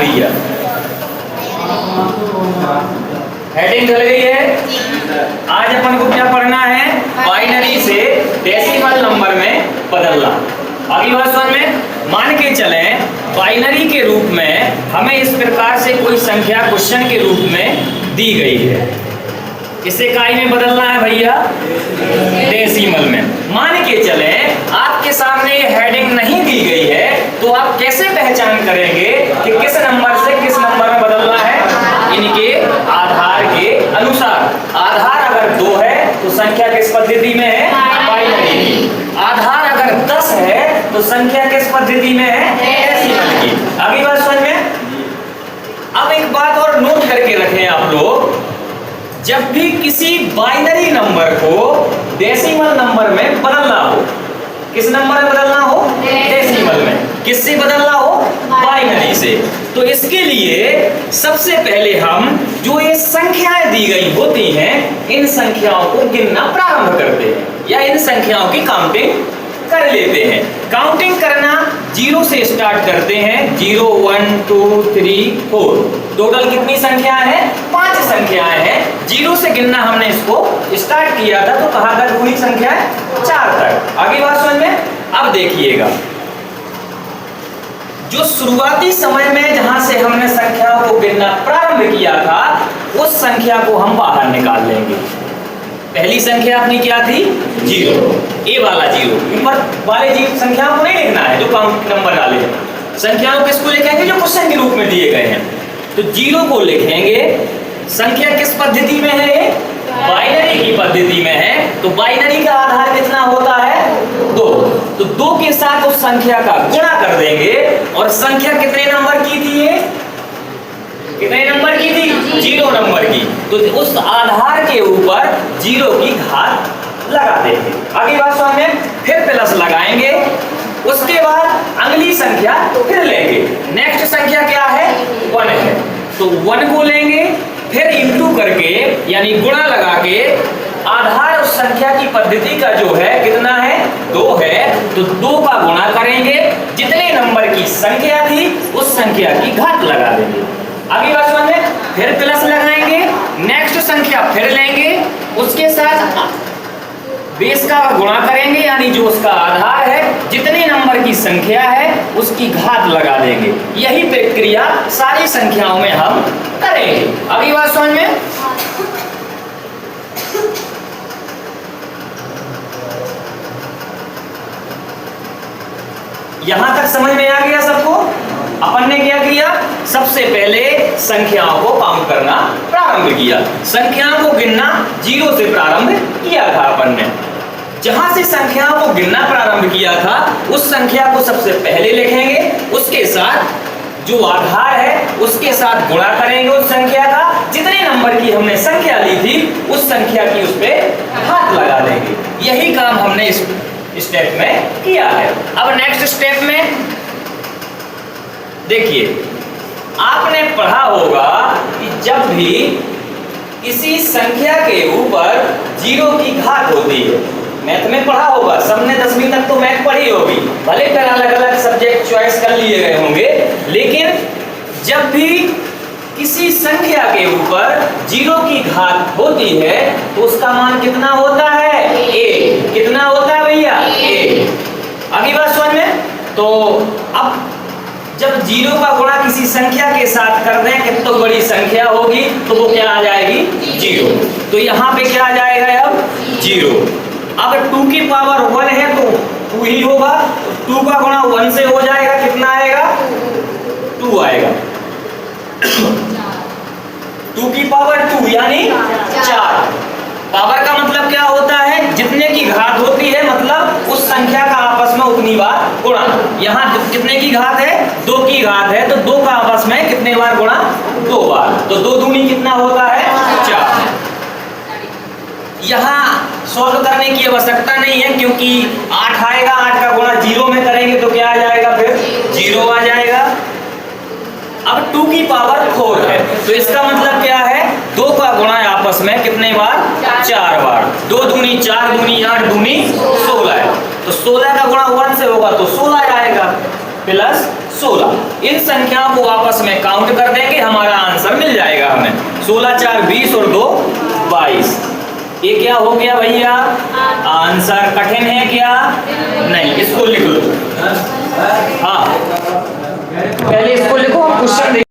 भैया? हेडिंग चल गई है। आज अपन को क्या पढ़ना है? बाइनरी से डेसिमल नंबर में बदलना। अगली बात समझ में, मान के चलें बाइनरी के रूप में हमें इस प्रकार से कोई संख्या क्वेश्चन के रूप में दी गई है, इसे इकाई में बदलना है भैया डेसिमल में। मान के चलें आपके सामने हेडिंग नहीं दी गई है, तो आप कैसे पहचान करेंगे कि किस नंबर से किस नंबर में बदलना है? इनके आधार के अनुसार। आधार अगर 2 है तो संख्या किस पद्धति में है? बाइनरी की। आधार अगर 10 है तो संख्या किस पद्धति में है? डेसिमल की। अगली बात समझ में। अब एक बात और नोट करके रखें आप लोग, जब भी किसी बाइनरी नंबर को डेसिमल नंबर में बदलना हो, किस नंबर में बदलना हो? डेसिमल में। किससे बदलना हो? बाइनरी से। तो इसके लिए सबसे पहले हम जो ये संख्याएं दी गई होती हैं, इन संख्याओं को गिनना प्रारंभ करते हैं या इन संख्याओं की काउंटिंग कर लेते हैं। काउंटिंग करना 0 से स्टार्ट करते हैं। 0 1 2 3 4। टोटल कितनी संख्याएं हैं? 5 संख्याएं हैं। 0 से गिनना हमने इसको स्टार्ट किया था, तो कहां तक हुई संख्या? 4 तक। आगे बात समझ में। अब देखिएगा, जो शुरुआती समय में जहां से हमने संख्याओं को गिनना प्रारंभ किया था, उस संख्या को हम बाहर निकाल लेंगे। पहली संख्या अपनी क्या थी? 0। ए वाला 0। ऊपर वाले संख्याओं को नहीं लिखना है जो काउंट नंबर डाले हैं। संख्याओं किसको लिखेंगे? जो क्वेश्चन के रूप में दिए गए हैं। तो 0 को लिखेंगे। संख्या किस पद्धति में है? बाइनरी की पद्धति में है। तो बाइनरी का आधार कितना होता है? 2। तो 2 के साथ उस संख्या का गुणा कर देंगे। और संख्या कितने नंबर की थी? ये कितने नंबर की थी? 0 नंबर की। तो उस आधार के ऊपर 0 की घात लगा देंगे। आगे बात समझ में। फिर प्लस लगाएंगे। उसके बाद अगली संख्या फिर लेंगे। नेक्स्ट संख्या क्या है? 1 है। तो 1 को लेंगे, फिर इंटू करके यानी गुणा लगा के आधार उस संख्या की पद्धति का जो है कितना है? 2 है। तो 2 का गुणा करेंगे, जितने नंबर की संख्या थी उस संख्या की घात लगा देंगे। आगे बात समझ में। फिर प्लस लगाएंगे, नेक्स्ट संख्या फिर लेंगे, उसके साथ बेस का गुणा करेंगे यानी जो उसका आधार है, जितने नंबर की संख्या है उसकी घात लगा देंगे। यही प्रक्रिया सारी संख्याओं में हम करेंगे। अगली बात समझ में। यहां तक समझ में आ गया सबको? अपन ने क्या किया? सबसे पहले संख्याओं को काउंट करना प्रारंभ किया। संख्याओं को गिनना 0 से प्रारंभ किया था अपन ने। जहां से संख्याओं को गिनना प्रारंभ किया था, उस संख्या को सबसे पहले लिखेंगे, उसके साथ जो आधार है उसके साथ गुणा करेंगे उस संख्या का। जितने नंबर की हमने संख्या ली थी उस संख्या की उस पर हाथ लगा देंगे। यही काम हमने इस स्टेप में किया है। अब नेक्स्ट स्टेप में देखिए, आपने पढ़ा होगा कि जब भी किसी संख्या के ऊपर 0 की घात होती है, मैथ में पढ़ा होगा सबने, 10वीं तक तो मैथ पढ़ी होगी, भले फिर अलग अलग सब्जेक्ट चॉइस कर लिए गए होंगे, लेकिन जब भी किसी संख्या के ऊपर 0 की घात होती है तो उसका मान कितना होता है? a। कितना होता है भैया? a। अगली बात समझ में। तो अब जब 0 का गुणा किसी संख्या के साथ कर दें, कितनी तो बड़ी संख्या होगी तो वो क्या आ जाएगी? 0। तो यहाँ पे क्या आ जाएगा अब? 0। अब 2 की पावर 1 है तो 2 ही होगा। 2 का गुणा 1 से हो जाएगा, कितना आएगा? 2 आएगा। 2 की पावर 2 यानी 4। पावर का मतलब क्या होता है? जितने की घात होती है मतलब उस संख्या का आपस में उतनी बार गुणा। यहाँ कितने की घात है? 2 की घात है, तो 2 का आपस में कितने बार गुणा? 2 बार। तो 2 दूनी कितना होता है? 4। यहाँ सॉल्व करने की आवश्यकता नहीं है क्योंकि 8 आएगा, 8 का गुणा 0 में करेंगे तो क्या आ जाएगा? फिर 0 आ जाएगा। अब 2 की पावर 4 है, तो इसका मतलब क्या है? 2 का गुणा आपस में कितने बार? 4 बार। 2 दूनी 4 दूनी 8 दूनी 16 है, तो 16 का गुणा 1 से होगा तो 16 आएगा प्लस 16। इन संख्याओं को आपस में काउंट कर देंगे, हमारा आंसर मिल जाएगा हमें। 16 4 20 और 2 22। ये क्या हो गया भैया? आंसर। कठिन है क्या? नहीं। इसको लिख लो। हाँ, पहले इसको लिखो, हम क्वेश्चन